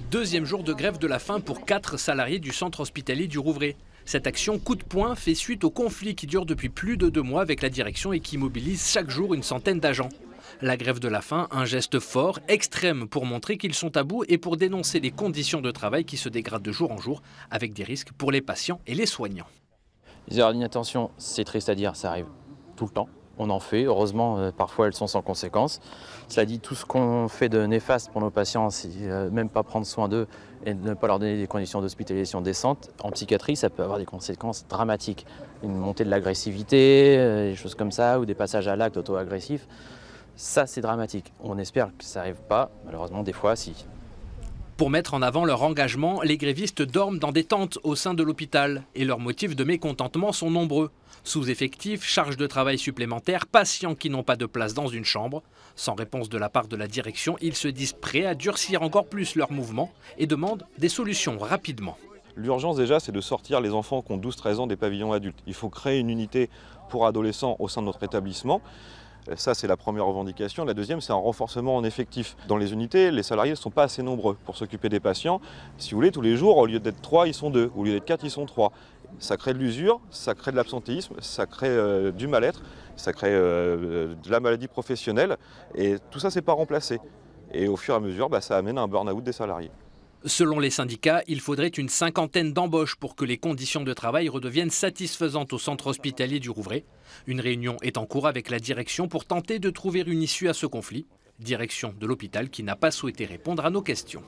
Deuxième jour de grève de la faim pour 4 salariés du centre hospitalier du Rouvray. Cette action coup de poing fait suite au conflit qui dure depuis plus de 2 mois avec la direction et qui mobilise chaque jour une centaine d'agents. La grève de la faim, un geste fort, extrême pour montrer qu'ils sont à bout et pour dénoncer les conditions de travail qui se dégradent de jour en jour avec des risques pour les patients et les soignants. Les erreurs d'inattention, c'est triste à dire, ça arrive tout le temps. On en fait, heureusement, parfois elles sont sans conséquence. Cela dit, tout ce qu'on fait de néfaste pour nos patients, si même pas prendre soin d'eux et ne pas leur donner des conditions d'hospitalisation décentes, en psychiatrie, ça peut avoir des conséquences dramatiques. Une montée de l'agressivité, des choses comme ça, ou des passages à l'acte auto-agressifs. Ça, c'est dramatique. On espère que ça n'arrive pas, malheureusement, des fois, si. Pour mettre en avant leur engagement, les grévistes dorment dans des tentes au sein de l'hôpital et leurs motifs de mécontentement sont nombreux. Sous-effectifs, charges de travail supplémentaires, patients qui n'ont pas de place dans une chambre. Sans réponse de la part de la direction, ils se disent prêts à durcir encore plus leur mouvement et demandent des solutions rapidement. L'urgence déjà, c'est de sortir les enfants qui ont 12-13 ans des pavillons adultes. Il faut créer une unité pour adolescents au sein de notre établissement. Ça, c'est la première revendication. La deuxième, c'est un renforcement en effectif. Dans les unités, les salariés ne sont pas assez nombreux pour s'occuper des patients. Si vous voulez, tous les jours, au lieu d'être 3, ils sont 2. Au lieu d'être 4, ils sont 3. Ça crée de l'usure, ça crée de l'absentéisme, ça crée du mal-être, ça crée de la maladie professionnelle. Et tout ça, c'est pas remplacé. Et au fur et à mesure, ça amène à un burn-out des salariés. Selon les syndicats, il faudrait une 50aine d'embauches pour que les conditions de travail redeviennent satisfaisantes au centre hospitalier du Rouvray. Une réunion est en cours avec la direction pour tenter de trouver une issue à ce conflit. Direction de l'hôpital qui n'a pas souhaité répondre à nos questions.